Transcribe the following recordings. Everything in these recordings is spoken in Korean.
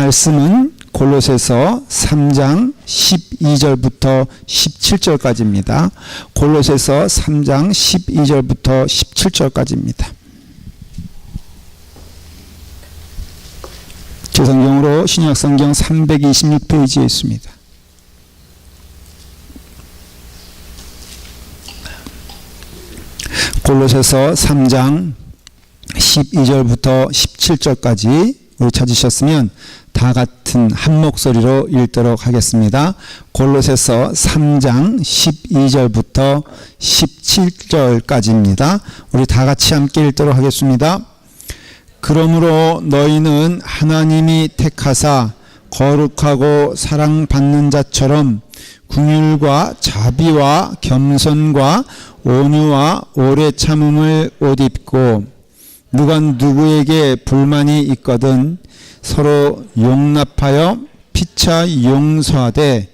말씀은 골로새서 3장 12절부터 17절까지입니다. 골로새서 3장 12절부터 17절까지입니다. 제 성경으로 신약성경 326페이지에 있습니다. 골로새서 3장 12절부터 17절까지 우리 찾으셨으면 다 같은 한 목소리로 읽도록 하겠습니다. 골로새서 3장 12절부터 17절까지입니다. 우리 다 같이 함께 읽도록 하겠습니다. 그러므로 너희는 하나님이 택하사 거룩하고 사랑받는 자처럼 긍휼과 자비와 겸손과 온유와 오래 참음을 옷 입고 누가 누구에게 불만이 있거든 서로 용납하여 피차 용서하되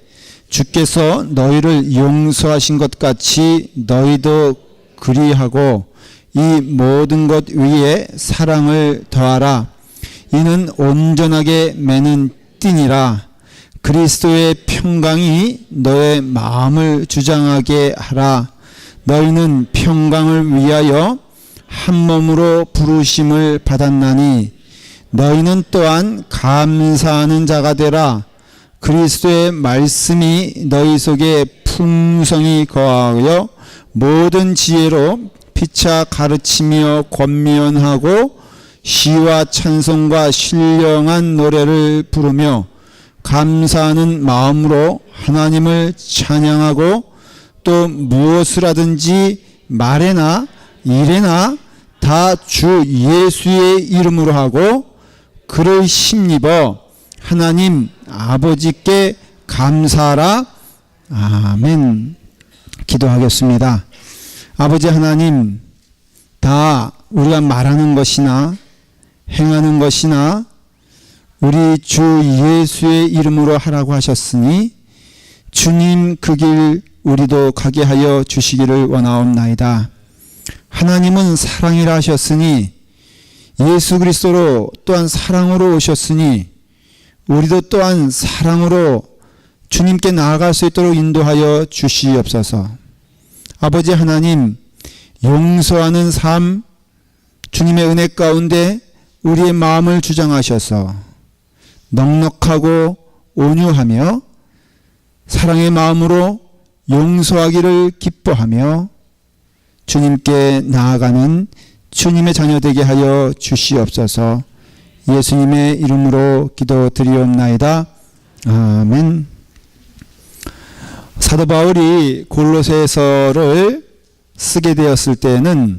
주께서 너희를 용서하신 것 같이 너희도 그리하고 이 모든 것 위에 사랑을 더하라. 이는 온전하게 매는 띠니라. 그리스도의 평강이 너의 마음을 주장하게 하라. 너희는 평강을 위하여 한 몸으로 부르심을 받았나니 너희는 또한 감사하는 자가 되라. 그리스도의 말씀이 너희 속에 풍성히 거하여 모든 지혜로 피차 가르치며 권면하고 시와 찬송과 신령한 노래를 부르며 감사하는 마음으로 하나님을 찬양하고 또 무엇을 하든지 말에나 일에나 다 주 예수의 이름으로 하고 그를 힘입어 하나님 아버지께 감사하라. 아멘. 기도하겠습니다. 아버지 하나님, 다 우리가 말하는 것이나 행하는 것이나 우리 주 예수의 이름으로 하라고 하셨으니 주님 그 길 우리도 가게 하여 주시기를 원하옵나이다. 하나님은 사랑이라 하셨으니 예수 그리스도로 또한 사랑으로 오셨으니 우리도 또한 사랑으로 주님께 나아갈 수 있도록 인도하여 주시옵소서. 아버지 하나님, 용서하는 삶, 주님의 은혜 가운데 우리의 마음을 주장하셔서 넉넉하고 온유하며 사랑의 마음으로 용서하기를 기뻐하며 주님께 나아가는 주님의 자녀 되게 하여 주시옵소서. 예수님의 이름으로 기도드리옵나이다. 아멘. 사도 바울이 골로새서를 쓰게 되었을 때는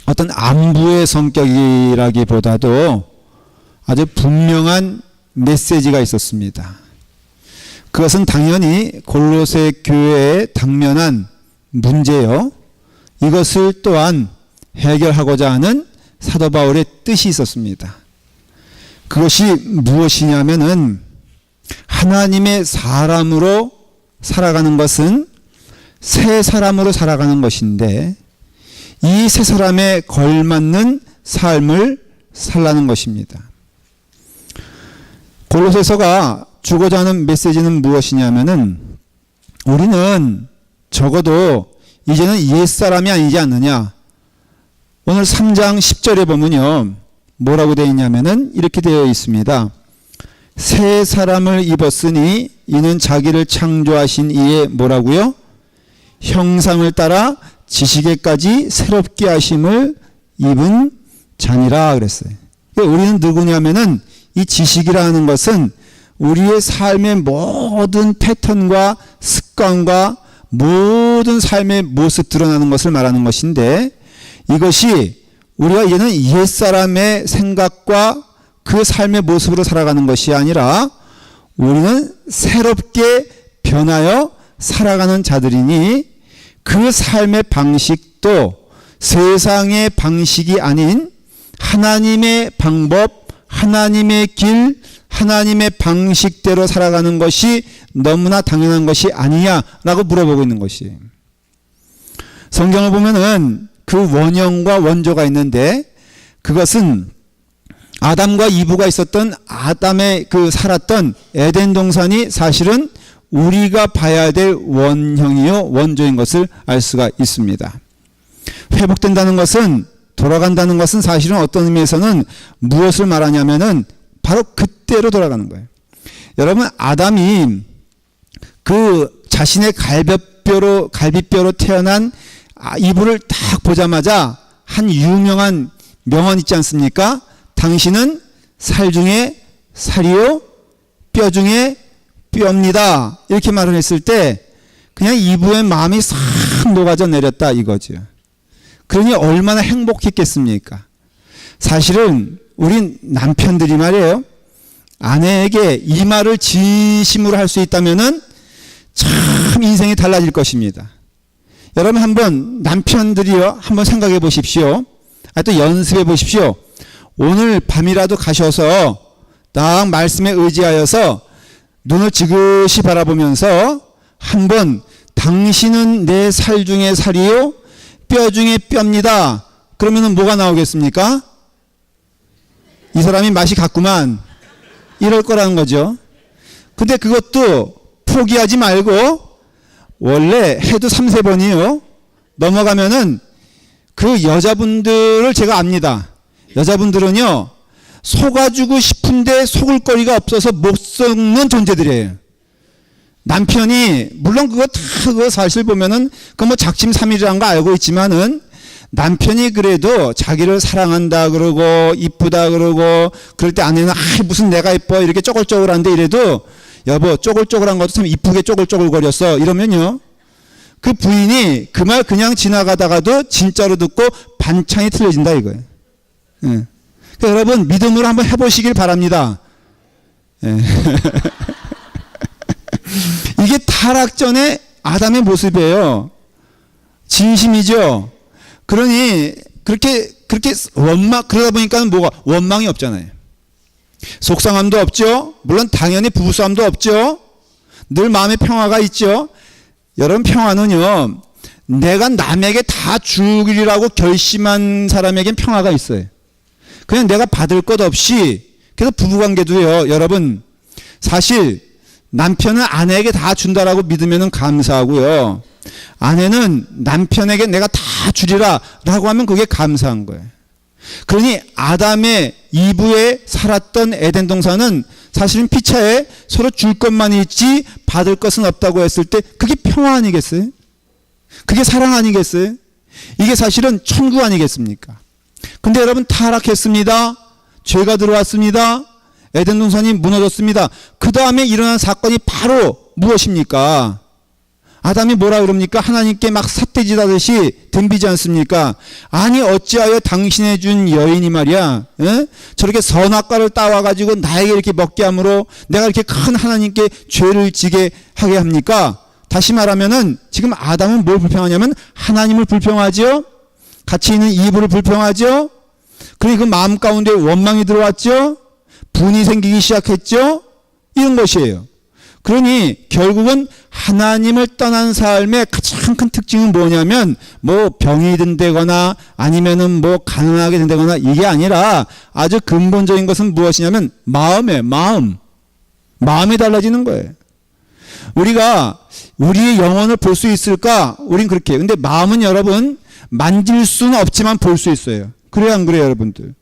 어떤 안부의 성격이라기보다도 아주 분명한 메시지가 있었습니다. 그것은 당연히 골로새 교회에 당면한 문제요. 이것을 또한 해결하고자 하는 사도 바울의 뜻이 있었습니다. 그것이 무엇이냐면은 하나님의 사람으로 살아가는 것은 새 사람으로 살아가는 것인데 이 새 사람에 걸맞는 삶을 살라는 것입니다. 골로새서가 주고자 하는 메시지는 무엇이냐면은 우리는 적어도 이제는 옛사람이 아니지 않느냐. 오늘 3장 10절에 보면요. 뭐라고 되어 있냐면은 이렇게 되어 있습니다. 새 사람을 입었으니 이는 자기를 창조하신 이의 뭐라고요? 형상을 따라 지식에까지 새롭게 하심을 입은 자니라 그랬어요. 우리는 누구냐면은 이 지식이라는 것은 우리의 삶의 모든 패턴과 습관과 모든 삶의 모습 드러나는 것을 말하는 것인데 이것이 우리가 이제는 옛사람의 생각과 그 삶의 모습으로 살아가는 것이 아니라 우리는 새롭게 변하여 살아가는 자들이니 그 삶의 방식도 세상의 방식이 아닌 하나님의 방법, 하나님의 길, 하나님의 방식대로 살아가는 것이 너무나 당연한 것이 아니냐라고 물어보고 있는 것이. 성경을 보면은 그 원형과 원조가 있는데 그것은 아담과 이브가 있었던 아담의 그 살았던 에덴 동산이 사실은 우리가 봐야 될 원형이요 원조인 것을 알 수가 있습니다. 회복된다는 것은, 돌아간다는 것은 사실은 어떤 의미에서는 무엇을 말하냐면은 바로 그때로 돌아가는 거예요. 여러분, 아담이 그 자신의 갈비뼈로 태어난 이브를 딱 보자마자 한 유명한 명언 있지 않습니까? 당신은 살 중에 살이요 뼈 중에 뼈입니다. 이렇게 말을 했을 때 그냥 이브의 마음이 싹 녹아져 내렸다 이거죠. 그러니 얼마나 행복했겠습니까? 사실은 우린 남편들이 말이에요, 아내에게 이 말을 진심으로 할 수 있다면은 참 인생이 달라질 것입니다. 여러분, 한번 남편들이요 한번 생각해 보십시오. 또 연습해 보십시오. 오늘 밤이라도 가셔서 딱 말씀에 의지하여서 눈을 지그시 바라보면서 한번 당신은 내 살 중에 살이요 뼈 중에 뼈입니다. 그러면은 뭐가 나오겠습니까? 이 사람이 맛이 갔구만, 이럴 거라는 거죠. 근데 그것도 포기하지 말고 원래 해도 3-4번이요 넘어가면은 그 여자분들을 제가 압니다. 여자분들은요 속아주고 싶은데 속을 거리가 없어서 못 속는 존재들이에요. 남편이 물론 그거 다 그거 사실 보면은 그 뭐 작심삼일이라는 거 알고 있지만은 남편이 그래도 자기를 사랑한다 그러고 이쁘다 그러고 그럴 때 아내는 무슨 내가 이뻐 이렇게 쪼글쪼글한데 이래도 여보 쪼글쪼글한 것도 참 이쁘게 쪼글쪼글거렸어 이러면요 그 부인이 그 말 그냥 지나가다가도 진짜로 듣고 반찬이 틀려진다 이거예요. 예. 그러니까 여러분 믿음으로 한번 해보시길 바랍니다. 예. 이게 타락 전에 아담의 모습이에요. 진심이죠. 그러니 그렇게 그러다 보니까 뭐가 원망이 없잖아요. 속상함도 없죠. 물론 당연히 부부싸움도 없죠. 늘 마음에 평화가 있죠. 여러분, 평화는요 내가 남에게 다 주기라고 결심한 사람에겐 평화가 있어요. 그냥 내가 받을 것 없이. 그래서 부부관계도요 여러분, 사실 남편은 아내에게 다 준다라고 믿으면 감사하고요, 아내는 남편에게 내가 다 주리라 라고 하면 그게 감사한 거예요. 그러니 아담의 이브에 살았던 에덴 동산은 사실은 피차에 서로 줄 것만 있지 받을 것은 없다고 했을 때 그게 평화 아니겠어요? 그게 사랑 아니겠어요? 이게 사실은 천국 아니겠습니까? 근데 여러분, 타락했습니다. 죄가 들어왔습니다. 에덴 동산이 무너졌습니다. 그 다음에 일어난 사건이 바로 무엇입니까? 아담이 뭐라 그럽니까? 하나님께 막 삿대질하듯이 덤비지 않습니까? 아니 어찌하여 당신의 준 여인이 말이야 저렇게 선악과를 따와가지고 나에게 이렇게 먹게 함으로 내가 이렇게 큰 하나님께 죄를 지게 하게 합니까? 다시 말하면은 지금 아담은 뭘 불평하냐면 하나님을 불평하죠. 같이 있는 이브를 불평하죠. 그리고 그 마음 가운데 원망이 들어왔죠. 분이 생기기 시작했죠. 이런 것이에요. 그러니 결국은 하나님을 떠난 삶의 가장 큰 특징은 뭐냐면 뭐 병이 든다거나 아니면은 뭐 가난하게 된다거나 이게 아니라 아주 근본적인 것은 무엇이냐면 마음이 달라지는 거예요. 우리가 우리의 영혼을 볼 수 있을까? 우린 그렇게 해요. 근데 마음은 여러분 만질 수는 없지만 볼 수 있어요. 그래요 안 그래요 여러분들?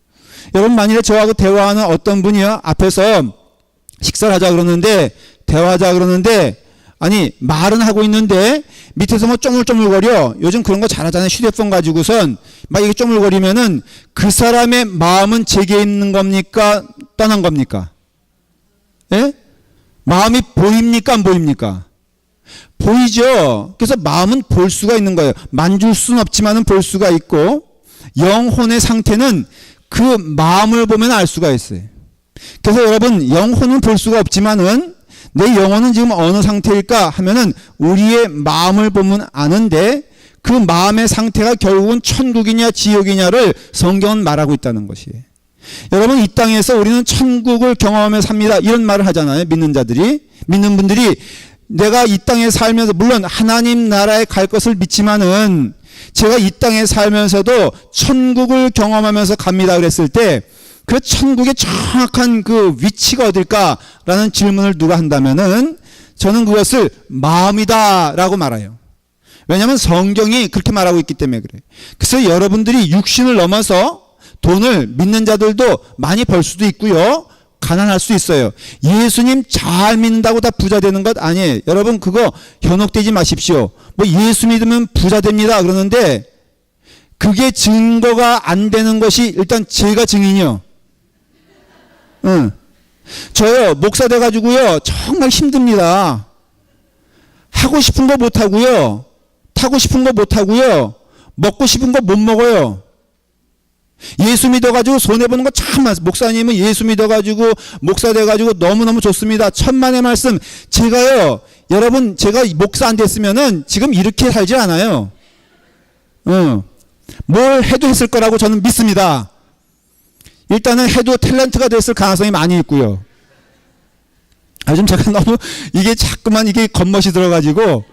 여러분 만일에 저하고 대화하는 어떤 분이요 앞에서 식사를 하자 그러는데 대화하자 그러는데 아니 말은 하고 있는데 밑에서 뭐 쪼물쪼물거려. 요즘 그런 거 잘하잖아요. 휴대폰 가지고선 막 이게 쪼물거리면은 그 사람의 마음은 제게 있는 겁니까? 떠난 겁니까? 예? 마음이 보입니까? 안 보입니까? 보이죠. 그래서 마음은 볼 수가 있는 거예요. 만질 수는 없지만은 볼 수가 있고 영혼의 상태는 그 마음을 보면 알 수가 있어요. 그래서 여러분 영혼은 볼 수가 없지만은 내 영혼은 지금 어느 상태일까 하면은 우리의 마음을 보면 아는데 그 마음의 상태가 결국은 천국이냐 지옥이냐를 성경은 말하고 있다는 것이에요. 여러분 이 땅에서 우리는 천국을 경험하며 삽니다. 이런 말을 하잖아요. 믿는 자들이. 믿는 분들이 내가 이 땅에 살면서 물론 하나님 나라에 갈 것을 믿지만은 제가 이 땅에 살면서도 천국을 경험하면서 갑니다 그랬을 때 그 천국의 정확한 그 위치가 어딜까라는 질문을 누가 한다면은 저는 그것을 마음이다라고 말해요. 왜냐하면 성경이 그렇게 말하고 있기 때문에 그래요. 그래서 여러분들이 육신을 넘어서 돈을 믿는 자들도 많이 벌 수도 있고요. 가난할 수 있어요. 예수님 잘 믿는다고 다 부자 되는 것 아니에요. 여러분 그거 현혹되지 마십시오. 뭐 예수 믿으면 부자 됩니다 그러는데 그게 증거가 안 되는 것이 일단 제가 증인이요. 저요 목사 돼가지고요 정말 힘듭니다. 하고 싶은 거 못 하고요. 타고 싶은 거 못 하고요. 먹고 싶은 거 못 먹어요. 예수 믿어가지고 손해보는 거 참 많습니다. 목사님은 예수 믿어가지고 목사 돼가지고 너무너무 좋습니다. 천만의 말씀. 제가요 여러분 제가 목사 안 됐으면은 지금 이렇게 살지 않아요. 뭘 해도 했을 거라고 저는 믿습니다. 일단은 해도 탤런트가 됐을 가능성이 많이 있고요. 요즘 제가 너무 이게 자꾸만 이게 겉멋이 들어가지고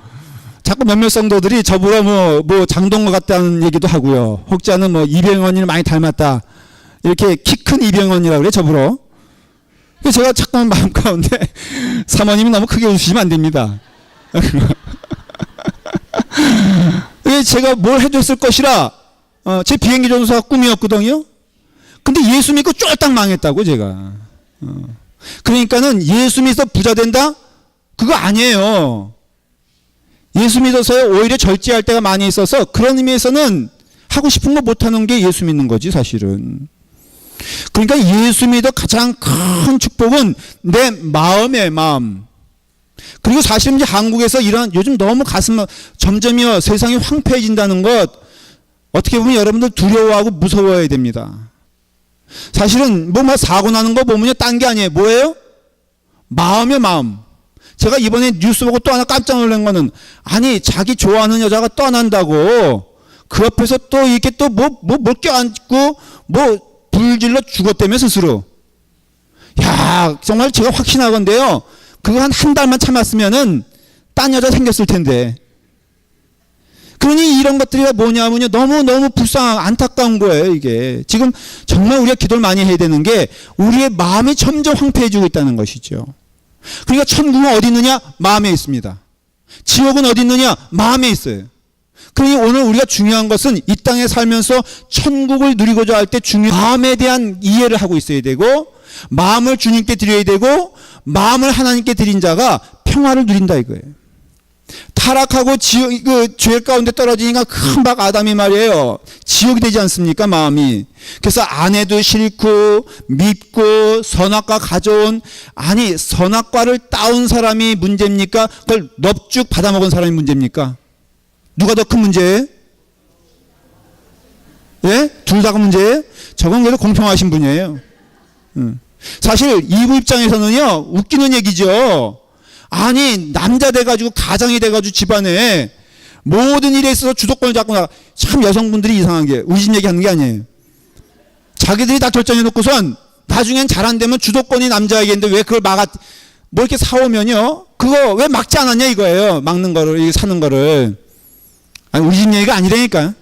자꾸 몇몇 성도들이 저보고 뭐 장동거 같다는 얘기도 하고요. 혹자는 뭐 이병헌이를 많이 닮았다. 이렇게 키 큰 이병헌이라고 그래 저보고. 그래서 제가 자꾸만 마음 가운데 사모님이 너무 크게 웃으시면 안 됩니다. 제가 뭘 해줬을 것이라 제 비행기 전도사가 꿈이었거든요. 근데 예수 믿고 쫄딱 망했다고 제가. 그러니까는 예수 믿어서 부자 된다? 그거 아니에요. 예수 믿어서 오히려 절제할 때가 많이 있어서 그런 의미에서는 하고 싶은 거 못하는 게 예수 믿는 거지 사실은. 그러니까 예수 믿어 가장 큰 축복은 내 마음의 마음. 그리고 사실 이제 한국에서 이런 요즘 너무 점점이요 세상이 황폐해진다는 것 어떻게 보면 여러분들 두려워하고 무서워해야 됩니다. 사실은 뭐 사고 나는 거 보면요 딴 게 아니에요. 뭐예요? 마음의 마음. 제가 이번에 뉴스 보고 또 하나 깜짝 놀란 거는 아니 자기 좋아하는 여자가 떠난다고 그 옆에서 또 이렇게 또 뭘 껴안고 뭐 불질러 죽었다며 스스로. 야 정말 제가 확신하건데요. 그거 한 달만 참았으면은 딴 여자 생겼을 텐데. 그러니 이런 것들이 뭐냐면요 너무 불쌍하고 안타까운 거예요. 이게 지금 정말 우리가 기도를 많이 해야 되는 게 우리의 마음이 점점 황폐해지고 있다는 것이죠. 그러니까 천국은 어디 있느냐? 마음에 있습니다. 지옥은 어디 있느냐? 마음에 있어요. 그러니 오늘 우리가 중요한 것은 이 땅에 살면서 천국을 누리고자 할 때 마음에 대한 이해를 하고 있어야 되고 마음을 주님께 드려야 되고 마음을 하나님께 드린 자가 평화를 누린다 이거예요. 타락하고 죄 가운데 떨어지니까 금방 아담이 말이에요. 지옥이 되지 않습니까 마음이. 그래서 아내도 싫고 밉고 선악과 가져온 아니 선악과를 따온 사람이 문제입니까? 그걸 넙죽 받아먹은 사람이 문제입니까? 누가 더 큰 문제예요? 예? 둘 다가 문제예요? 저건 그래도 공평하신 분이에요. 사실 이부 입장에서는요 웃기는 얘기죠. 아니 남자 돼가지고 가장이 돼가지고 집안에 모든 일에 있어서 주도권을 잡고 나가. 참 여성분들이 이상한 게 우리 집 얘기하는 게 아니에요. 자기들이 다 결정해 놓고선 나중엔 잘 안 되면 주도권이 남자에게 있는데 왜 그걸 뭐 이렇게 사오면요 그거 왜 막지 않았냐 이거예요. 막는 거를 사는 거를. 아니 우리 집 얘기가 아니라니까.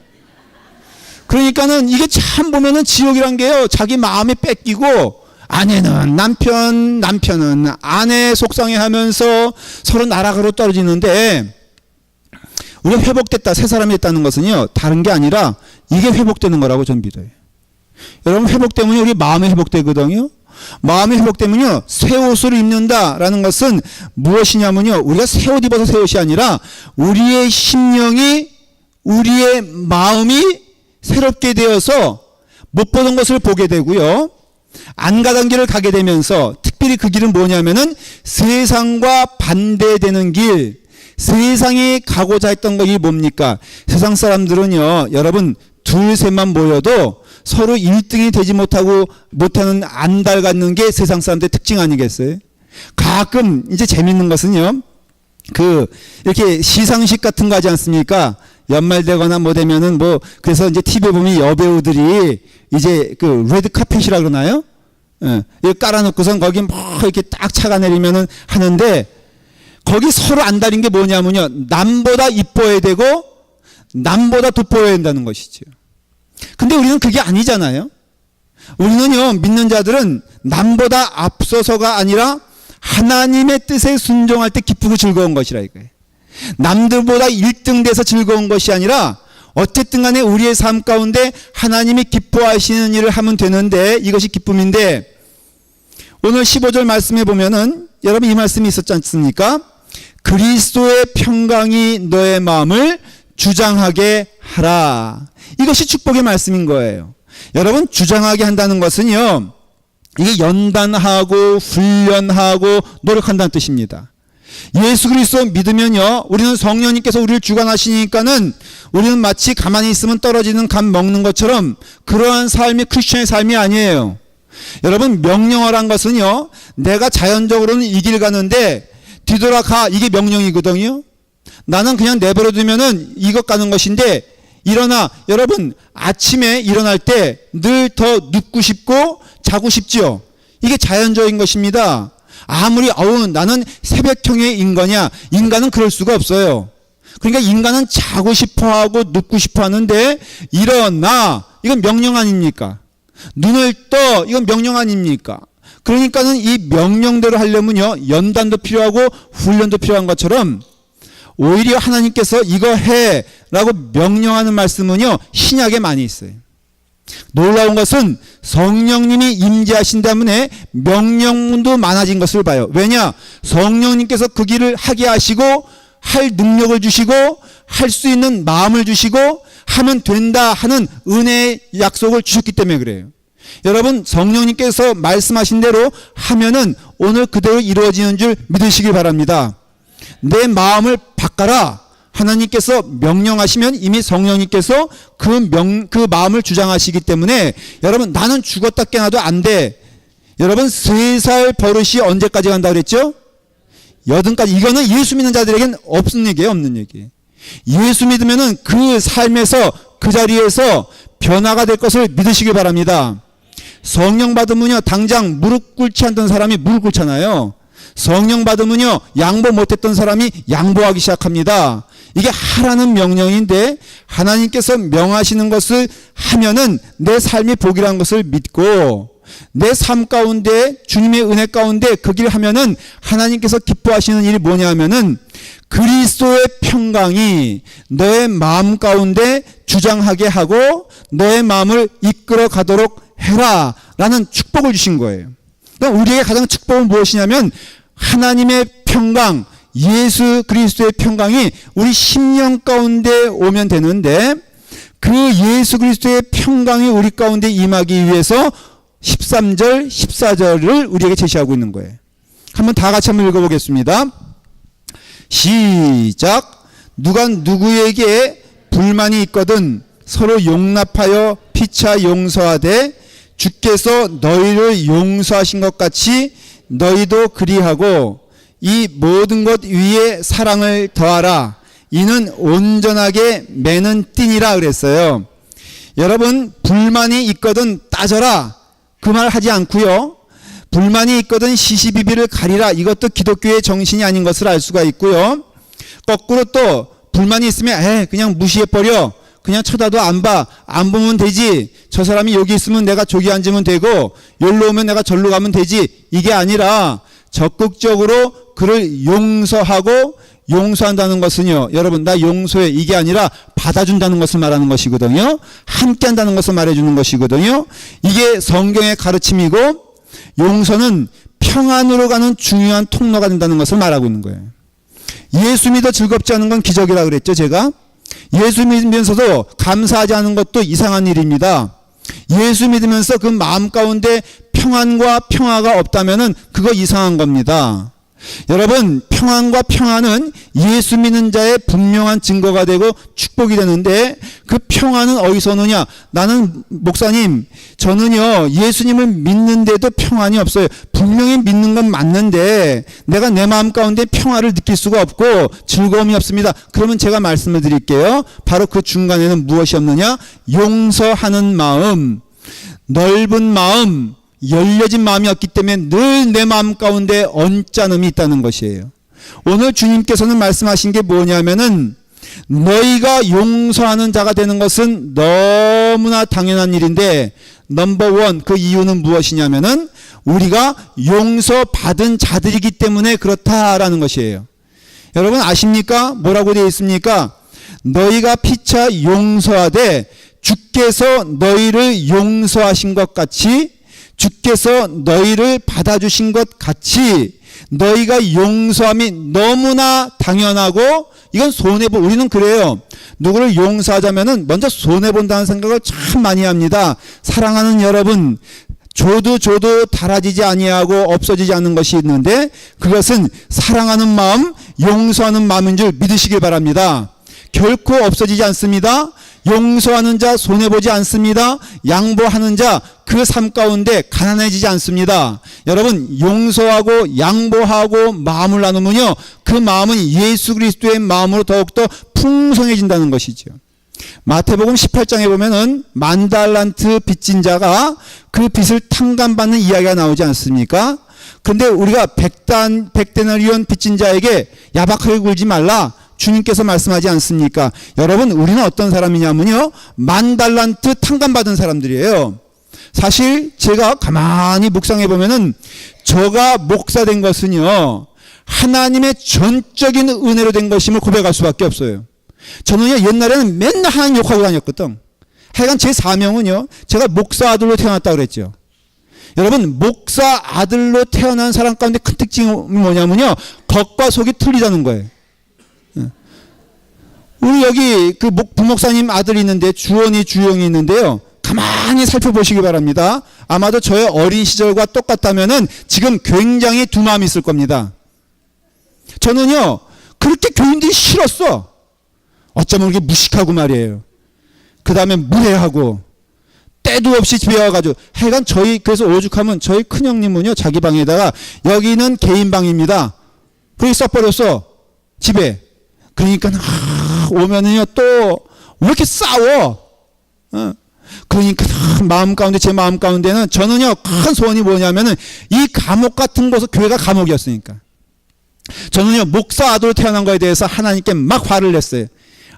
그러니까는 이게 참 보면은 지옥이란 게요 자기 마음에 뺏기고 아내는 남편은 아내 속상해하면서 서로 나락으로 떨어지는데 우리가 회복됐다 새 사람이 됐다는 것은요 다른 게 아니라 이게 회복되는 거라고 전 믿어요. 여러분 회복되면요 우리 마음이 회복되거든요. 마음이 회복되면요 새 옷을 입는다라는 것은 무엇이냐면요 우리가 새 옷 입어서 새 옷이 아니라 우리의 심령이 우리의 마음이 새롭게 되어서 못 보던 것을 보게 되고요. 안 가던 길을 가게 되면서 특별히 그 길은 뭐냐면은 세상과 반대되는 길, 세상이 가고자 했던 것이 뭡니까? 세상 사람들은요 여러분 둘 셋만 모여도 서로 1등이 되지 못하는 안달 갖는 게 세상 사람들의 특징 아니겠어요? 가끔 이제 재밌는 것은요 이렇게 시상식 같은 거 하지 않습니까? 연말 되거나 뭐 되면은 그래서 이제 TV에 보면 여배우들이 이제 레드 카펫이라 그러나요? 예. 이거 깔아놓고선 거기 이렇게 딱 차가 내리면은 하는데 거기 서로 안달인 게 뭐냐면요. 남보다 이뻐야 되고 남보다 돋보여야 된다는 것이죠. 근데 우리는 그게 아니잖아요. 우리는요, 믿는 자들은 남보다 앞서서가 아니라 하나님의 뜻에 순종할 때 기쁘고 즐거운 것이라 이거예요. 남들보다 1등 돼서 즐거운 것이 아니라 어쨌든 간에 우리의 삶 가운데 하나님이 기뻐하시는 일을 하면 되는데 이것이 기쁨인데, 오늘 15절 말씀에 보면은 여러분 이 말씀이 있었지 않습니까? 그리스도의 평강이 너의 마음을 주장하게 하라. 이것이 축복의 말씀인 거예요. 여러분, 주장하게 한다는 것은요, 이게 연단하고 훈련하고 노력한다는 뜻입니다. 예수 그리스도 믿으면요, 우리는 성령님께서 우리를 주관하시니까는 우리는 마치 가만히 있으면 떨어지는 감 먹는 것처럼 그러한 삶이 크리스천의 삶이 아니에요. 여러분, 명령어란 것은요, 내가 자연적으로는 이 길 가는데 뒤돌아가, 이게 명령이거든요. 나는 그냥 내버려 두면은 이것 가는 것인데 일어나. 여러분, 아침에 일어날 때 늘 더 눕고 싶고 자고 싶지요. 이게 자연적인 것입니다. 아무리 나는 새벽형의 인간이야. 인간은 그럴 수가 없어요. 그러니까 인간은 자고 싶어하고 눕고 싶어하는데 일어나, 이건 명령 아닙니까? 눈을 떠, 이건 명령 아닙니까? 그러니까는 이 명령대로 하려면요, 연단도 필요하고 훈련도 필요한 것처럼 오히려 하나님께서 이거 해 라고 명령하는 말씀은요, 신약에 많이 있어요. 놀라운 것은 성령님이 임재하신 때문에 명령문도 많아진 것을 봐요. 왜냐? 성령님께서 그 길을 하게 하시고 할 능력을 주시고 할 수 있는 마음을 주시고 하면 된다 하는 은혜의 약속을 주셨기 때문에 그래요. 여러분, 성령님께서 말씀하신 대로 하면은 오늘 그대로 이루어지는 줄 믿으시길 바랍니다. 내 마음을 바꿔라. 하나님께서 명령하시면 이미 성령님께서 그 마음을 주장하시기 때문에 여러분, 나는 죽었다 깨어나도 안 돼. 여러분, 3살 버릇이 언제까지 간다고 그랬죠? 80까지. 이거는 예수 믿는 자들에겐 없는 얘기예요. 없는 얘기. 예수 믿으면은 그 삶에서 그 자리에서 변화가 될 것을 믿으시길 바랍니다. 성령 받으면요, 당장 무릎 꿇지 않던 사람이 무릎 꿇잖아요. 성령 받으면요, 양보 못했던 사람이 양보하기 시작합니다. 이게 하라는 명령인데 하나님께서 명하시는 것을 하면은 내 삶이 복이라는 것을 믿고 내 삶 가운데 주님의 은혜 가운데 그 길 하면은 하나님께서 기뻐하시는 일이 뭐냐 하면은 그리스도의 평강이 너의 마음 가운데 주장하게 하고 너의 마음을 이끌어 가도록 해라 라는 축복을 주신 거예요. 그러니까 우리에게 가장 축복은 무엇이냐면 하나님의 평강, 예수 그리스도의 평강이 우리 심령 가운데 오면 되는데, 그 예수 그리스도의 평강이 우리 가운데 임하기 위해서 13절, 14절을 우리에게 제시하고 있는 거예요. 한번 다 같이 한번 읽어보겠습니다. 시작. 누가 누구에게 불만이 있거든 서로 용납하여 피차 용서하되 주께서 너희를 용서하신 것 같이 너희도 그리하고 이 모든 것 위에 사랑을 더하라. 이는 온전하게 매는 띠니라 그랬어요. 여러분, 불만이 있거든 따져라. 그 말 하지 않고요. 불만이 있거든 시시비비를 가리라. 이것도 기독교의 정신이 아닌 것을 알 수가 있고요. 거꾸로 또 불만이 있으면 그냥 무시해버려. 그냥 쳐다도 안 봐. 안 보면 되지. 저 사람이 여기 있으면 내가 저기 앉으면 되고 여기로 오면 내가 절로 가면 되지. 이게 아니라 적극적으로 그를 용서하고, 용서한다는 것은요, 여러분, 나 용서해, 이게 아니라 받아준다는 것을 말하는 것이거든요. 함께 한다는 것을 말해주는 것이거든요. 이게 성경의 가르침이고, 용서는 평안으로 가는 중요한 통로가 된다는 것을 말하고 있는 거예요. 예수 믿어 즐겁지 않은 건 기적이라 그랬죠, 제가. 예수 믿으면서도 감사하지 않은 것도 이상한 일입니다. 예수 믿으면서 그 마음 가운데 평안과 평화가 없다면은 그거 이상한 겁니다. 여러분, 평안과 평화는 예수 믿는 자의 분명한 증거가 되고 축복이 되는데, 그 평안은 어디서 오느냐? 나는 목사님, 저는요 예수님을 믿는데도 평안이 없어요. 분명히 믿는 건 맞는데 내가 내 마음 가운데 평화를 느낄 수가 없고 즐거움이 없습니다. 그러면 제가 말씀을 드릴게요. 바로 그 중간에는 무엇이 없느냐? 용서하는 마음, 넓은 마음, 열려진 마음이 없기 때문에 늘 내 마음 가운데 언짢음이 있다는 것이에요. 오늘 주님께서는 말씀하신 게 뭐냐면은 너희가 용서하는 자가 되는 것은 너무나 당연한 일인데 넘버원 그 이유는 무엇이냐면은 우리가 용서받은 자들이기 때문에 그렇다라는 것이에요. 여러분 아십니까? 뭐라고 되어 있습니까? 너희가 피차 용서하되 주께서 너희를 용서하신 것 같이 주께서 너희를 받아주신 것 같이 너희가 용서함이 너무나 당연하고 이건 손해보 우리는 그래요. 누구를 용서하자면은 먼저 손해본다는 생각을 참 많이 합니다. 사랑하는 여러분, 줘도 달아지지 아니하고 없어지지 않는 것이 있는데 그것은 사랑하는 마음, 용서하는 마음인 줄 믿으시길 바랍니다. 결코 없어지지 않습니다. 용서하는 자 손해보지 않습니다. 양보하는 자 그 삶 가운데 가난해지지 않습니다. 여러분 용서하고 양보하고 마음을 나누면요 그 마음은 예수 그리스도의 마음으로 더욱더 풍성해진다는 것이죠. 마태복음 18장에 보면은 만달란트 빚진 자가 그 빚을 탕감받는 이야기가 나오지 않습니까? 그런데 우리가 백데나리온 빚진 자에게 야박하게 굴지 말라 주님께서 말씀하지 않습니까? 여러분 우리는 어떤 사람이냐면요 만달란트 탕감받은 사람들이에요. 사실 제가 가만히 묵상해 보면은 저가 목사된 것은요 하나님의 전적인 은혜로 된 것임을 고백할 수밖에 없어요. 저는요 옛날에는 맨날 하나님 욕하고 다녔거든. 하여간 제 사명은요 제가 목사 아들로 태어났다 그랬죠. 여러분 목사 아들로 태어난 사람 가운데 큰 특징이 뭐냐면요 겉과 속이 틀리다는 거예요. 우리 여기 그 부목사님 아들이 있는데 주원이 주영이 있는데요 가만히 살펴보시기 바랍니다. 아마도 저의 어린 시절과 똑같다면은 지금 굉장히 두 마음이 있을 겁니다. 저는요 그렇게 교인들이 싫었어. 어쩌면 그렇게 무식하고 말이에요. 그 다음에 무례하고 때도 없이 집에 와가지고 하여간 저희 그래서 오죽하면 저희 큰형님은요 자기 방에다가 여기는 개인 방입니다. 그렇게 써버렸어 집에. 그러니까 오면은요 또 왜 이렇게 싸워? 그러니까 마음 가운데 제 마음 가운데는 저는요 큰 소원이 뭐냐면은 이 감옥 같은 곳은 교회가 감옥이었으니까 저는요 목사 아들로 태어난 거에 대해서 하나님께 막 화를 냈어요.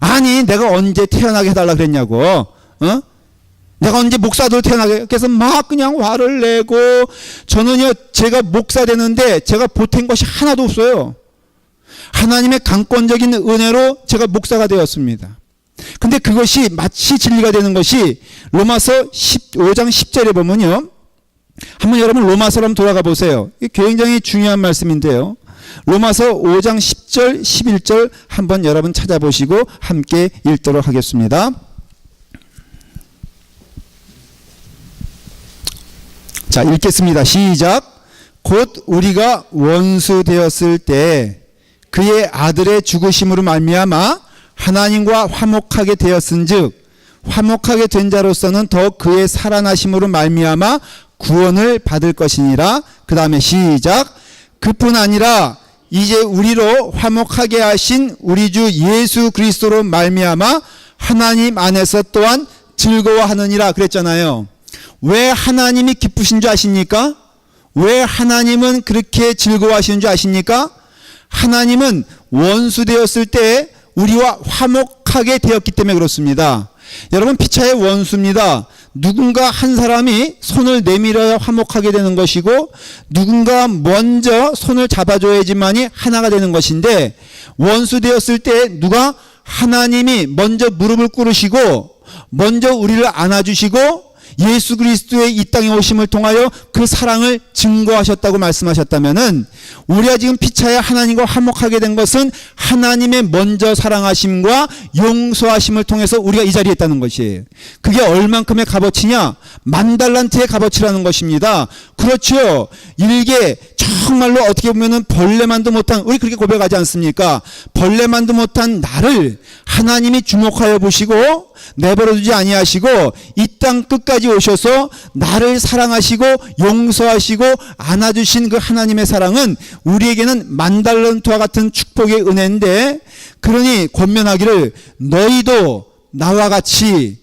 아니 내가 언제 태어나게 해달라 그랬냐고. 내가 언제 목사 아들로 태어나게. 그래서 막 그냥 화를 내고 저는요 제가 목사 되는데 제가 보탠 것이 하나도 없어요. 하나님의 강권적인 은혜로 제가 목사가 되었습니다. 근데 그것이 마치 진리가 되는 것이 로마서 5장 10절에 보면요. 한번 여러분 로마서로 한번 돌아가 보세요. 이게 굉장히 중요한 말씀인데요. 로마서 5장 10절 11절 한번 여러분 찾아보시고 함께 읽도록 하겠습니다. 자 읽겠습니다. 시작. 곧 우리가 원수 되었을 때 그의 아들의 죽으심으로 말미암아 하나님과 화목하게 되었은즉 화목하게 된 자로서는 더 그의 살아나심으로 말미암아 구원을 받을 것이니라. 그 다음에 시작. 그뿐 아니라 이제 우리로 화목하게 하신 우리 주 예수 그리스도로 말미암아 하나님 안에서 또한 즐거워하느니라 그랬잖아요. 왜 하나님이 기쁘신 줄 아십니까? 왜 하나님은 그렇게 즐거워하시는 줄 아십니까? 하나님은 원수 되었을 때 우리와 화목하게 되었기 때문에 그렇습니다. 여러분 피차의 원수입니다. 누군가 한 사람이 손을 내밀어야 화목하게 되는 것이고 누군가 먼저 손을 잡아줘야지만이 하나가 되는 것인데 원수 되었을 때 누가 하나님이 먼저 무릎을 꿇으시고 먼저 우리를 안아주시고 예수 그리스도의 이 땅에 오심을 통하여 그 사랑을 증거하셨다고 말씀하셨다면은 우리가 지금 피차에 하나님과 화목하게 된 것은 하나님의 먼저 사랑하심과 용서하심을 통해서 우리가 이 자리에 있다는 것이에요. 그게 얼만큼의 값어치냐? 만달란트의 값어치라는 것입니다. 그렇죠. 일개 정말로 어떻게 보면은 벌레만도 못한 우리 그렇게 고백하지 않습니까? 벌레만도 못한 나를 하나님이 주목하여 보시고 내버려두지 아니하시고 이 땅 끝까지 오셔서 나를 사랑하시고 용서하시고 안아주신 그 하나님의 사랑은 우리에게는 만달란트와 같은 축복의 은혜인데 그러니 권면하기를 너희도 나와 같이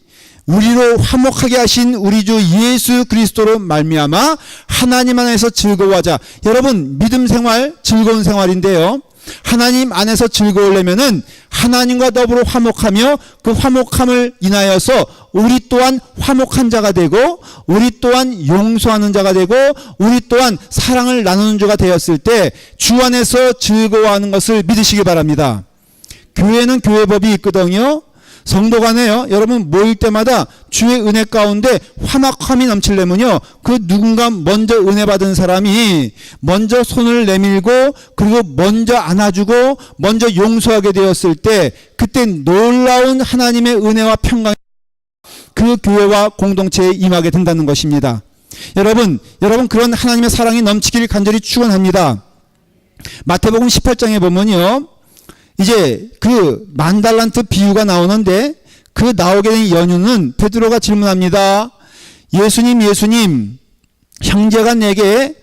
우리로 화목하게 하신 우리 주 예수 그리스도로 말미암아 하나님 안에서 즐거워하자. 여러분 믿음 생활 즐거운 생활인데요. 하나님 안에서 즐거우려면은 하나님과 더불어 화목하며 그 화목함을 인하여서 우리 또한 화목한 자가 되고 우리 또한 용서하는 자가 되고 우리 또한 사랑을 나누는 자가 되었을 때 주 안에서 즐거워하는 것을 믿으시기 바랍니다. 교회는 교회법이 있거든요. 성도 간에요. 여러분 모일 때마다 주의 은혜 가운데 화목함이 넘치려면요. 그 누군가 먼저 은혜 받은 사람이 먼저 손을 내밀고 그리고 먼저 안아주고 먼저 용서하게 되었을 때 그때 놀라운 하나님의 은혜와 평강이 그 교회와 공동체에 임하게 된다는 것입니다. 여러분 그런 하나님의 사랑이 넘치기를 간절히 축원합니다. 마태복음 18장에 보면요. 이제 그 만달란트 비유가 나오는데 그 나오게 된 연유는 베드로가 질문합니다. 예수님 형제가 내게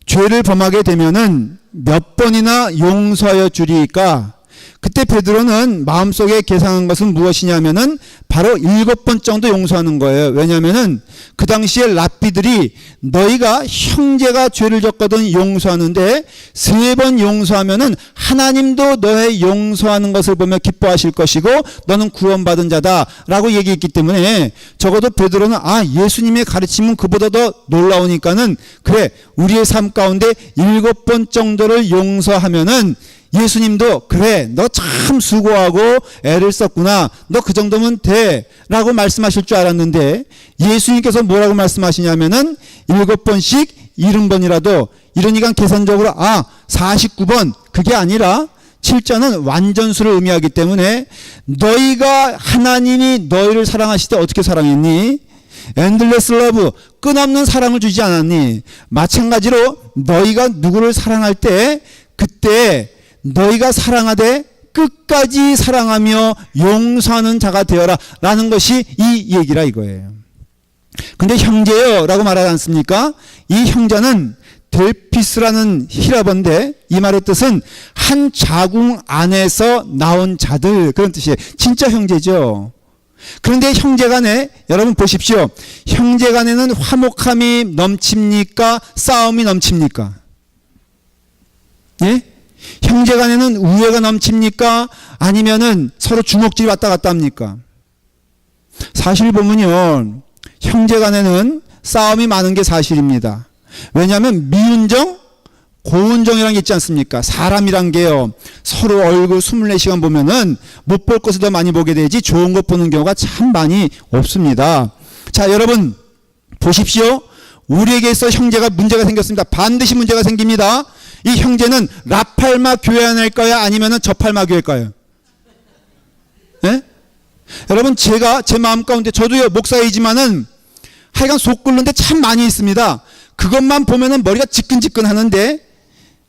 죄를 범하게 되면은 몇 번이나 용서하여 주리이까? 그때 베드로는 마음속에 계산한 것은 무엇이냐면은 바로 7번 정도 용서하는 거예요. 왜냐하면은 그 당시에 랍비들이 너희가 형제가 죄를 졌거든 용서하는데 3번 용서하면은 하나님도 너의 용서하는 것을 보며 기뻐하실 것이고 너는 구원받은 자다라고 얘기했기 때문에 적어도 베드로는 예수님의 가르침은 그보다 더 놀라우니까는 그래 우리의 삶 가운데 7번 정도를 용서하면은 예수님도 그래 너 참 수고하고 애를 썼구나 너 그 정도면 돼 라고 말씀하실 줄 알았는데 예수님께서 뭐라고 말씀하시냐면은 7번씩 70번이라도 이러니까 계산적으로 49번 그게 아니라 7자는 완전수를 의미하기 때문에 너희가 하나님이 너희를 사랑하실 때 어떻게 사랑했니? 엔들레스 러브 끝없는 사랑을 주지 않았니? 마찬가지로 너희가 누구를 사랑할 때 그때 너희가 사랑하되 끝까지 사랑하며 용서하는 자가 되어라 라는 것이 이 얘기라 이거예요. 근데 형제요 라고 말하지 않습니까? 이 형제는 델피스라는 히라버인데 이 말의 뜻은 한 자궁 안에서 나온 자들 그런 뜻이에요. 진짜 형제죠. 그런데 형제간에 여러분 보십시오. 형제간에는 화목함이 넘칩니까? 싸움이 넘칩니까? 예? 형제간에는 우애가 넘칩니까? 아니면은 서로 주먹질 왔다 갔다 합니까? 사실 보면요. 형제간에는 싸움이 많은 게 사실입니다. 왜냐하면 미운정, 고운정이라는 게 있지 않습니까? 사람이란 게요. 서로 얼굴 24시간 보면은 못 볼 것을 더 많이 보게 되지 좋은 것 보는 경우가 참 많이 없습니다. 자, 여러분 보십시오. 우리에게 있어 형제가 문제가 생겼습니다. 반드시 문제가 생깁니다. 이 형제는 라팔마 교회 안일까요? 아니면은 저팔마 교회일까요? 예? 여러분 제가 제 마음 가운데 저도요 목사이지만은 하여간 속 끓는데 참 많이 있습니다. 그것만 보면은 머리가 지끈지끈 하는데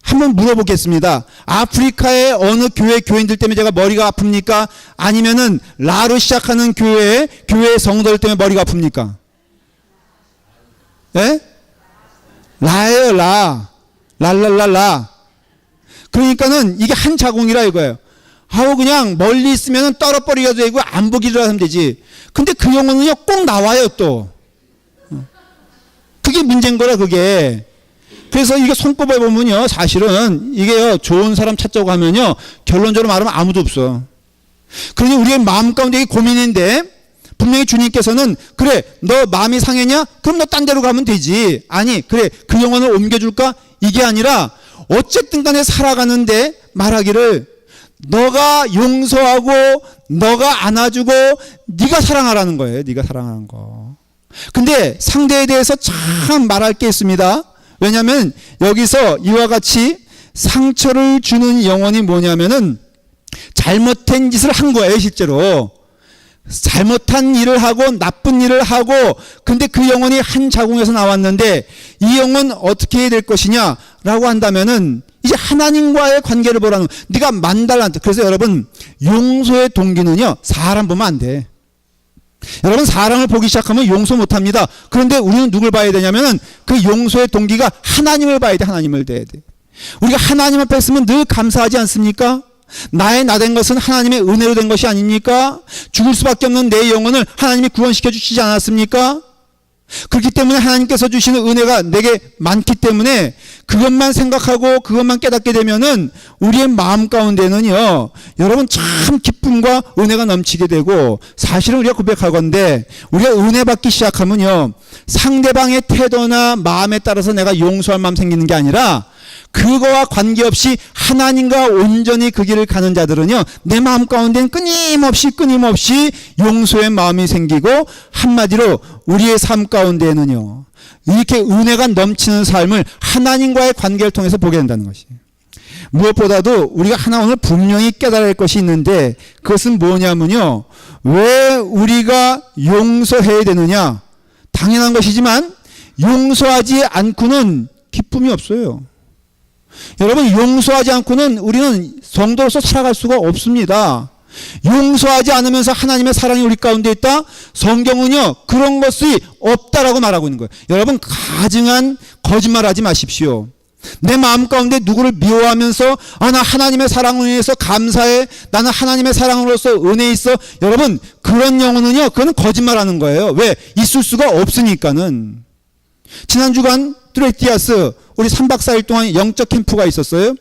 한번 물어보겠습니다. 아프리카의 어느 교회 교인들 때문에 제가 머리가 아픕니까? 아니면은 라로 시작하는 교회 성도들 때문에 머리가 아픕니까? 예? 라예요, 라. 랄랄랄라. 그러니까는 이게 한 자궁이라 이거예요. 그냥 멀리 있으면은 떨어버리게 되고 안 보기로 하면 되지. 근데 그 영혼은요 꼭 나와요 또. 그게 문제인 거라 그게. 그래서 이게 손꼽아 보면요 사실은 이게요 좋은 사람 찾자고 하면요 결론적으로 말하면 아무도 없어. 그러니 우리의 마음 가운데 이 고민인데 분명히 주님께서는 그래 너 마음이 상했냐? 그럼 너 딴 데로 가면 되지. 아니 그래 그 영혼을 옮겨줄까? 이게 아니라 어쨌든 간에 살아가는데 말하기를 너가 용서하고 너가 안아주고 네가 사랑하라는 거예요. 네가 사랑하는 거. 근데 상대에 대해서 참 말할 게 있습니다. 왜냐하면 여기서 이와 같이 상처를 주는 영혼이 뭐냐면은 잘못된 짓을 한 거예요. 실제로 잘못한 일을 하고 나쁜 일을 하고 근데 그 영혼이 한 자궁에서 나왔는데 이 영혼 어떻게 해야 될 것이냐 라고 한다면은 이제 하나님과의 관계를 보라는 네가 만달란트. 그래서 여러분 용서의 동기는요 사람 보면 안 돼. 여러분 사람을 보기 시작하면 용서 못합니다. 그런데 우리는 누굴 봐야 되냐면은 그 용서의 동기가 하나님을 봐야 돼. 하나님을 봐야 돼. 우리가 하나님 앞에 있으면 늘 감사하지 않습니까? 나의 나 된 것은 하나님의 은혜로 된 것이 아닙니까? 죽을 수밖에 없는 내 영혼을 하나님이 구원시켜 주시지 않았습니까? 그렇기 때문에 하나님께서 주시는 은혜가 내게 많기 때문에 그것만 생각하고 그것만 깨닫게 되면은 우리의 마음 가운데는요, 여러분 참 기쁨과 은혜가 넘치게 되고, 사실은 우리가 고백하건대 우리가 은혜 받기 시작하면요, 상대방의 태도나 마음에 따라서 내가 용서할 마음 생기는 게 아니라 그거와 관계없이 하나님과 온전히 그 길을 가는 자들은요, 내 마음 가운데는 끊임없이 용서의 마음이 생기고, 한마디로 우리의 삶 가운데는요, 이렇게 은혜가 넘치는 삶을 하나님과의 관계를 통해서 보게 된다는 것이에요. 무엇보다도 우리가 하나 오늘 분명히 깨달을 것이 있는데, 그것은 뭐냐면요, 왜 우리가 용서해야 되느냐? 당연한 것이지만 용서하지 않고는 기쁨이 없어요. 여러분, 용서하지 않고는 우리는 성도로서 살아갈 수가 없습니다. 용서하지 않으면서 하나님의 사랑이 우리 가운데 있다? 성경은요, 그런 것이 없다라고 말하고 있는 거예요. 여러분, 가증한 거짓말하지 마십시오. 내 마음 가운데 누구를 미워하면서 나 하나님의 사랑을 위해서 감사해, 나는 하나님의 사랑으로서 은혜 있어, 여러분 그런 영혼은요, 그거는 거짓말하는 거예요. 왜? 있을 수가 없으니까는. 지난 주간 뚜레티아스 우리 3박 4일 동안 영적 캠프가 있었어요.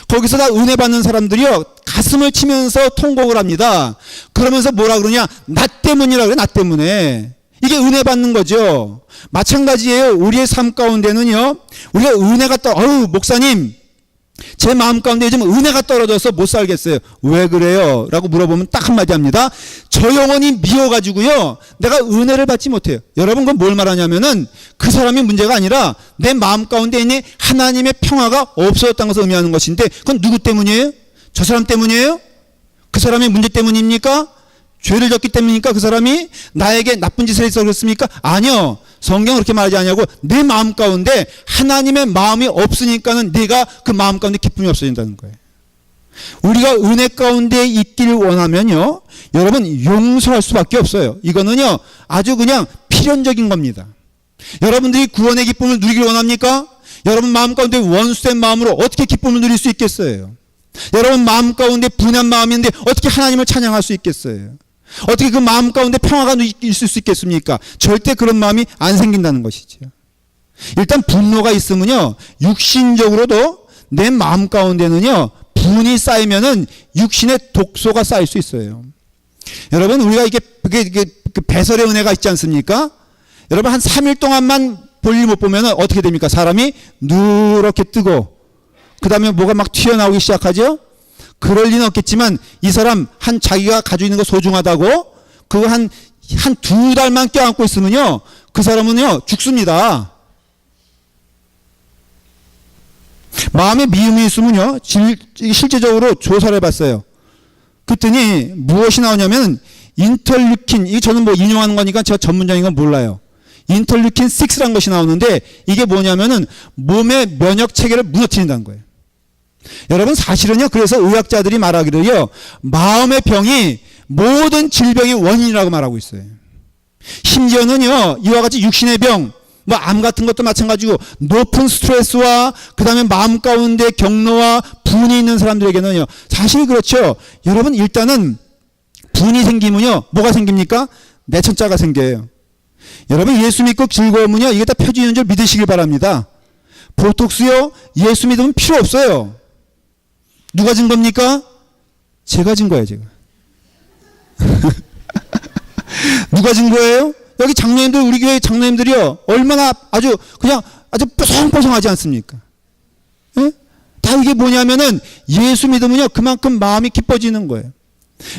거기서 다 은혜 받는 사람들이요, 가슴을 치면서 통곡을 합니다. 그러면서 뭐라 그러냐? 나 때문이라 그래, 나 때문에. 이게 은혜 받는 거죠. 마찬가지예요. 우리의 삶 가운데는요, 우리가 은혜가 목사님, 제 마음 가운데 요즘 은혜가 떨어져서 못 살겠어요. 왜 그래요? 라고 물어보면 딱 한마디 합니다. 저 영혼이 미워가지고요, 내가 은혜를 받지 못해요. 여러분, 그건 뭘 말하냐면은 그 사람이 문제가 아니라 내 마음 가운데 있는 하나님의 평화가 없어졌다는 것을 의미하는 것인데, 그건 누구 때문이에요? 저 사람 때문이에요? 그 사람의 문제 때문입니까? 죄를 졌기 때문입니까? 그 사람이 나에게 나쁜 짓을 해서 그렇습니까? 아니요. 성경은 그렇게 말하지 않냐고. 내 마음 가운데 하나님의 마음이 없으니까는 내가 그 마음 가운데 기쁨이 없어진다는 거예요. 우리가 은혜 가운데 있기를 원하면요, 여러분 용서할 수밖에 없어요. 이거는요, 아주 그냥 필연적인 겁니다. 여러분들이 구원의 기쁨을 누리기를 원합니까? 여러분 마음 가운데 원수된 마음으로 어떻게 기쁨을 누릴 수 있겠어요? 여러분 마음 가운데 분한 마음인데 어떻게 하나님을 찬양할 수 있겠어요? 어떻게 그 마음 가운데 평화가 있을 수 있겠습니까? 절대 그런 마음이 안 생긴다는 것이죠. 일단 분노가 있으면요, 육신적으로도 내 마음 가운데는요, 분이 쌓이면은 육신의 독소가 쌓일 수 있어요. 여러분, 우리가 이게 배설의 은혜가 있지 않습니까? 여러분, 한 3일 동안만 볼일 못 보면 어떻게 됩니까? 사람이 누렇게 뜨고, 그 다음에 뭐가 막 튀어나오기 시작하죠? 그럴 리는 없겠지만, 이 사람 자기가 가지고 있는 거 소중하다고 그거 한 2달만 껴안고 있으면요, 그 사람은요 죽습니다. 마음에 미움이 있으면요, 실제적으로 조사를 해봤어요. 그랬더니 무엇이 나오냐면 인터루킨, 이게 저는 뭐 인용하는 거니까 제가 전문적인 건 몰라요. 인터루킨 6라는 것이 나오는데, 이게 뭐냐면은 몸의 면역 체계를 무너뜨린다는 거예요. 여러분, 사실은요, 그래서 의학자들이 말하기를요, 마음의 병이 모든 질병의 원인이라고 말하고 있어요. 심지어는요, 이와 같이 육신의 병, 뭐 암 같은 것도 마찬가지고, 높은 스트레스와 그 다음에 마음 가운데 경로와 분이 있는 사람들에게는요, 사실 그렇죠. 여러분, 일단은 분이 생기면요, 뭐가 생깁니까? 내천자가 생겨요. 여러분, 예수 믿고 즐거우면요, 이게 다 표준 있는 줄 믿으시길 바랍니다. 보톡스요, 예수 믿으면 필요 없어요. 누가 준 겁니까? 제가 준 거예요, 제가. 누가 준 거예요? 여기 장로님들, 우리 교회 장로님들이요, 얼마나 아주 뽀송뽀송하지 않습니까? 예? 다 이게 뭐냐면은 예수 믿으면요, 그만큼 마음이 기뻐지는 거예요.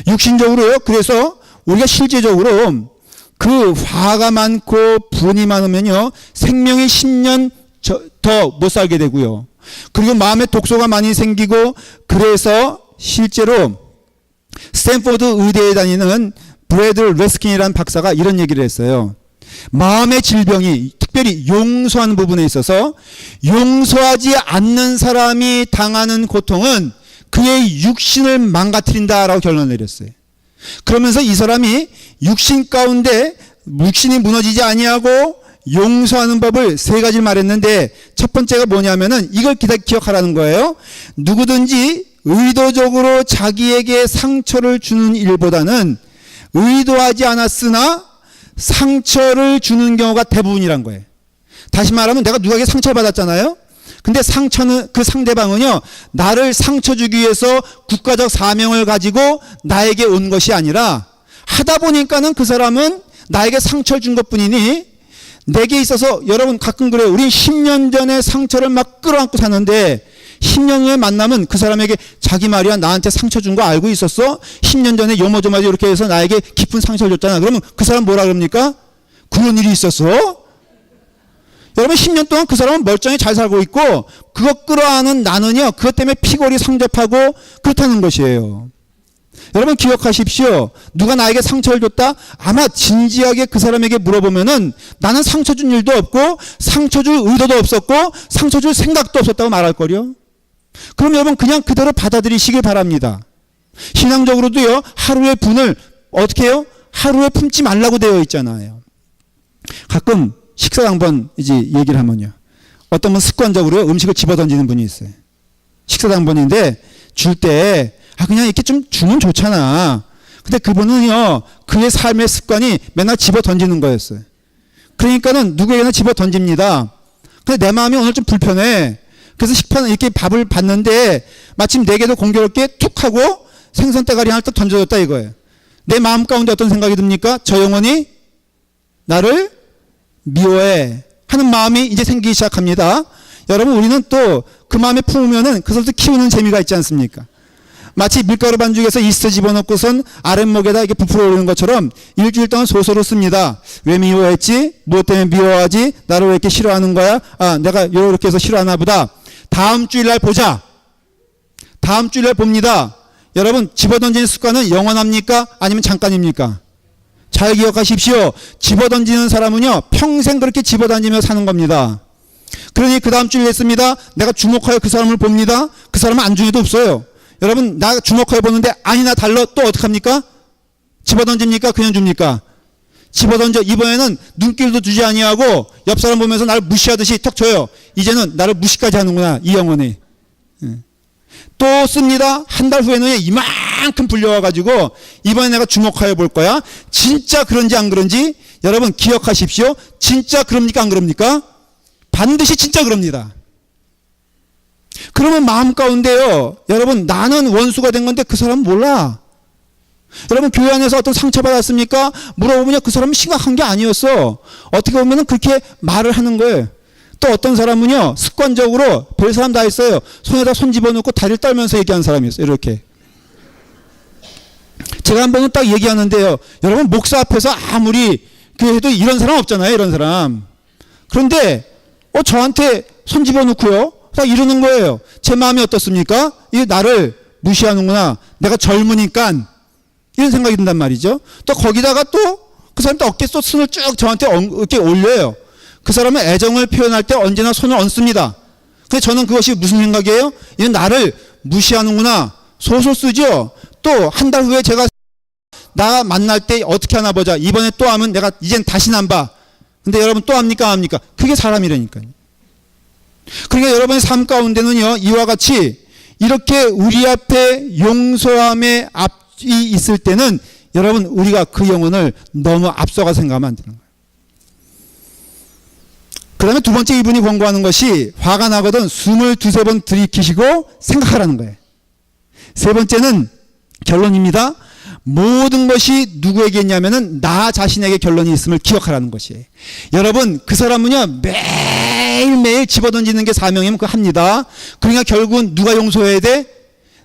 육신적으로요, 그래서 우리가 실제적으로 그 화가 많고 분이 많으면요, 생명이 10년 더 못 살게 되고요. 그리고 마음에 독소가 많이 생기고, 그래서 실제로 스탠포드 의대에 다니는 브래드 레스킨이라는 박사가 이런 얘기를 했어요. 마음의 질병이 특별히 용서하는 부분에 있어서 용서하지 않는 사람이 당하는 고통은 그의 육신을 망가뜨린다라고 결론을 내렸어요. 그러면서 이 사람이 육신 가운데 육신이 무너지지 아니하고 용서하는 법을 3가지를 말했는데, 첫 번째가 뭐냐면은 이걸 기억하라는 거예요. 누구든지 의도적으로 자기에게 상처를 주는 일보다는 의도하지 않았으나 상처를 주는 경우가 대부분이란 거예요. 다시 말하면 내가 누구에게 상처를 받았잖아요. 근데 상처는 그 상대방은요, 나를 상처 주기 위해서 국가적 사명을 가지고 나에게 온 것이 아니라 하다 보니까는 그 사람은 나에게 상처를 준 것뿐이니, 내게 있어서 여러분 가끔 그래요. 우린 10년 전에 상처를 막 끌어안고 사는데 10년 후에 만나면 그 사람에게 자기 말이야 나한테 상처 준 거 알고 있었어? 10년 전에 요모조마지 이렇게 해서 나에게 깊은 상처를 줬잖아. 그러면 그 사람 뭐라 그럽니까? 그런 일이 있었어? 여러분 10년 동안 그 사람은 멀쩡히 잘 살고 있고 그거 끌어안은 나는요, 그것 때문에 피골이 상접하고 그렇다는 것이에요. 여러분 기억하십시오. 누가 나에게 상처를 줬다? 아마 진지하게 그 사람에게 물어보면은 나는 상처 준 일도 없고 상처 줄 의도도 없었고 상처 줄 생각도 없었다고 말할 거요. 그럼 여러분 그냥 그대로 받아들이시길 바랍니다. 신앙적으로도요, 하루의 분을 어떻게 해요? 하루에 품지 말라고 되어 있잖아요. 가끔 식사 당번 이제 얘기를 하면요, 어떤 분 습관적으로 음식을 집어던지는 분이 있어요. 식사 당번인데 줄 때 그냥 이렇게 좀 주면 좋잖아. 근데 그분은요, 그의 삶의 습관이 맨날 집어 던지는 거였어요. 그러니까는 누구에게나 집어 던집니다. 근데 내 마음이 오늘 좀 불편해. 그래서 식판 이렇게 밥을 봤는데 마침 내게도 공교롭게 툭 하고 생선 대가리 하나를 딱 던져줬다 이거예요. 내 마음 가운데 어떤 생각이 듭니까? 저 영혼이 나를 미워해 하는 마음이 이제 생기기 시작합니다. 여러분 우리는 또 그 마음에 품으면은 그것을 키우는 재미가 있지 않습니까? 마치 밀가루 반죽에서 이스트 집어넣고선 아랫목에다 이렇게 부풀어 오르는 것처럼 일주일 동안 소설을 씁니다. 왜 미워했지? 무엇 때문에 미워하지? 나를 왜 이렇게 싫어하는 거야? 내가 이렇게 해서 싫어하나 보다. 다음 주일날 보자. 다음 주일날 봅니다. 여러분 집어던지는 습관은 영원합니까? 아니면 잠깐입니까? 잘 기억하십시오. 집어던지는 사람은요, 평생 그렇게 집어던지며 사는 겁니다. 그러니 그 다음 주일 했습니다. 내가 주목하여 그 사람을 봅니다. 그 사람은 안중에도 없어요. 여러분 나 주목하여 보는데 아니나 달러 또 어떡합니까? 집어던집니까? 그냥 줍니까? 집어던져. 이번에는 눈길도 주지 아니하고 옆 사람 보면서 나를 무시하듯이 턱 쳐요. 이제는 나를 무시까지 하는구나 이 영혼이. 또 씁니다. 한 달 후에는 이만큼 불려와가지고 이번에 내가 주목하여 볼 거야. 진짜 그런지 안 그런지 여러분 기억하십시오. 진짜 그럽니까 안 그럽니까? 반드시 진짜 그럽니다. 그러면 마음 가운데요, 여러분 나는 원수가 된 건데 그 사람은 몰라. 여러분 교회 안에서 어떤 상처받았습니까? 물어보면 그 사람은 심각한 게 아니었어. 어떻게 보면 그렇게 말을 하는 거예요. 또 어떤 사람은요, 습관적으로 별 사람 다 있어요. 손에다 손 집어넣고 다리를 떨면서 얘기하는 사람이 있어요. 이렇게. 제가 한 번은 딱 얘기하는데요, 여러분 목사 앞에서 아무리 해도 이런 사람 없잖아요. 이런 사람. 그런데 저한테 손 집어넣고요 딱 이러는 거예요. 제 마음이 어떻습니까? 이게 나를 무시하는구나. 내가 젊으니까 이런 생각이 든단 말이죠. 또 거기다가 또 그 사람 또 어깨 또 손을 쭉 저한테 이렇게 올려요. 그 사람은 애정을 표현할 때 언제나 손을 얹습니다. 근데 저는 그것이 무슨 생각이에요? 이건 나를 무시하는구나. 소설 쓰죠. 또 한 달 후에 제가 나 만날 때 어떻게 하나 보자. 이번에 또 하면 내가 이젠 다시는 안 봐. 근데 여러분 또 합니까? 안 합니까? 그게 사람이라니까요. 그러니까 여러분의 삶 가운데는요, 이와 같이 이렇게 우리 앞에 용서함의 앞이 있을 때는 여러분 우리가 그 영혼을 너무 앞서가 생각하면 안 되는 거예요. 그 다음에 두 번째 이분이 권고하는 것이 화가 나거든 숨을 두세 번 들이키시고 생각하라는 거예요. 세 번째는 결론입니다. 모든 것이 누구에게 있냐면은 나 자신에게 결론이 있음을 기억하라는 것이에요. 여러분 그 사람은요 매일매일 집어던지는 게 사명이면 그거 합니다. 그러니까 결국은 누가 용서해야 돼?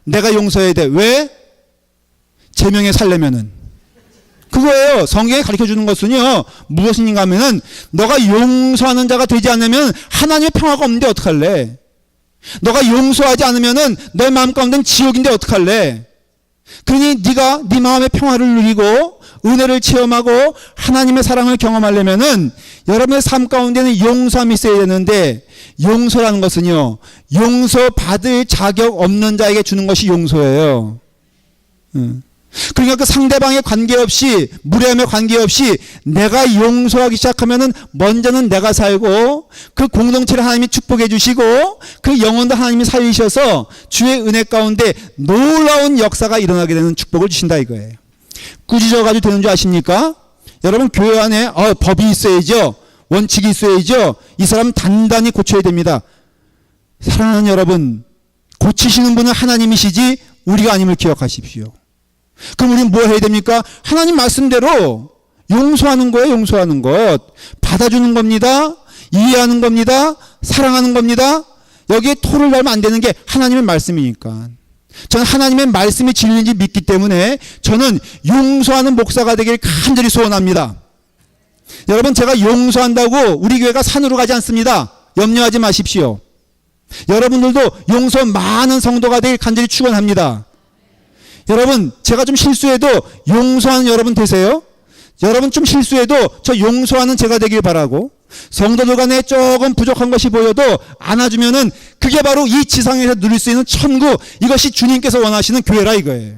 내가 용서해야 돼. 왜? 제 명에 살려면은 그거예요. 성경에 가르쳐주는 것은요 무엇인가 하면은 너가 용서하는 자가 되지 않으면 하나님의 평화가 없는데 어떡할래? 너가 용서하지 않으면은 내 마음 가운데는 지옥인데 어떡할래? 그러니 네가 네 마음의 평화를 누리고 은혜를 체험하고 하나님의 사랑을 경험하려면은 여러분의 삶 가운데는 용서함이 있어야 되는데, 용서라는 것은요 용서받을 자격 없는 자에게 주는 것이 용서예요. 그러니까 그 상대방의 관계없이, 무례함의 관계없이 내가 용서하기 시작하면은 먼저는 내가 살고 그 공동체를 하나님이 축복해 주시고 그 영혼도 하나님이 살리셔서 주의 은혜 가운데 놀라운 역사가 일어나게 되는 축복을 주신다 이거예요. 꾸짖어 가지고 되는 줄 아십니까? 여러분 교회 안에 법이 있어야죠. 원칙이 있어야죠. 이 사람 단단히 고쳐야 됩니다. 사랑하는 여러분, 고치시는 분은 하나님이시지 우리가 아님을 기억하십시오. 그럼 우리는 뭐 해야 됩니까? 하나님 말씀대로 용서하는 거예요. 용서하는 것. 받아주는 겁니다. 이해하는 겁니다. 사랑하는 겁니다. 여기에 토를 달면 안 되는 게 하나님의 말씀이니까. 저는 하나님의 말씀이 진리인지 믿기 때문에 저는 용서하는 목사가 되길 간절히 소원합니다. 여러분, 제가 용서한다고 우리 교회가 산으로 가지 않습니다. 염려하지 마십시오. 여러분들도 용서 많은 성도가 되길 간절히 축원합니다. 여러분, 제가 좀 실수해도 용서하는 여러분 되세요? 여러분 좀 실수해도 저 용서하는 제가 되길 바라고, 성도들 간에 조금 부족한 것이 보여도 안아주면은 그게 바로 이 지상에서 누릴 수 있는 천국, 이것이 주님께서 원하시는 교회라 이거예요.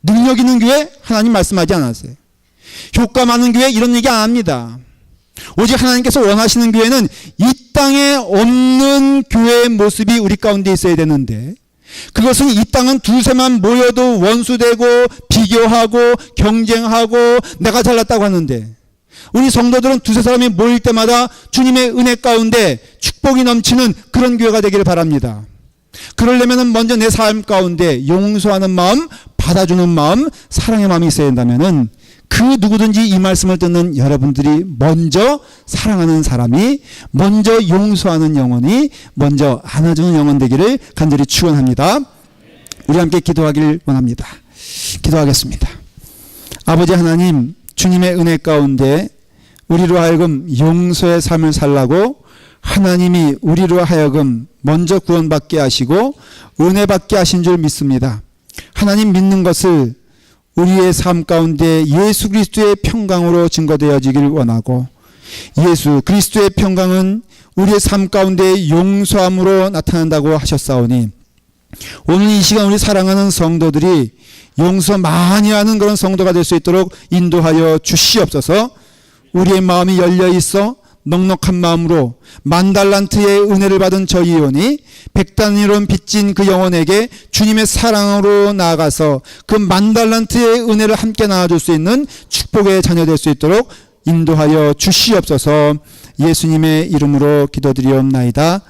능력 있는 교회 하나님 말씀하지 않았어요. 효과 많은 교회 이런 얘기 안 합니다. 오직 하나님께서 원하시는 교회는 이 땅에 없는 교회의 모습이 우리 가운데 있어야 되는데, 그것은 이 땅은 두세만 모여도 원수되고 비교하고 경쟁하고 내가 잘났다고 하는데, 우리 성도들은 두세 사람이 모일 때마다 주님의 은혜 가운데 축복이 넘치는 그런 교회가 되기를 바랍니다. 그러려면 먼저 내 삶 가운데 용서하는 마음, 받아주는 마음, 사랑의 마음이 있어야 된다면은 그 누구든지 이 말씀을 듣는 여러분들이 먼저 사랑하는 사람이, 먼저 용서하는 영혼이, 먼저 안아주는 영혼 되기를 간절히 축원합니다. 우리 함께 기도하기를 원합니다. 기도하겠습니다. 아버지 하나님, 주님의 은혜 가운데 우리로 하여금 용서의 삶을 살라고 하나님이 우리로 하여금 먼저 구원받게 하시고 은혜 받게 하신 줄 믿습니다. 하나님 믿는 것을 우리의 삶 가운데 예수 그리스도의 평강으로 증거되어지길 원하고, 예수 그리스도의 평강은 우리의 삶 가운데 용서함으로 나타난다고 하셨사오니, 오늘 이 시간 우리 사랑하는 성도들이 용서 많이 하는 그런 성도가 될 수 있도록 인도하여 주시옵소서. 우리의 마음이 열려 있어 넉넉한 마음으로 10,000달란트의 은혜를 받은 저희오니 100단위로 빚진 그 영혼에게 주님의 사랑으로 나아가서 그 10,000달란트의 은혜를 함께 나눠줄 수 있는 축복의 자녀 될 수 있도록 인도하여 주시옵소서. 예수님의 이름으로 기도드리옵나이다.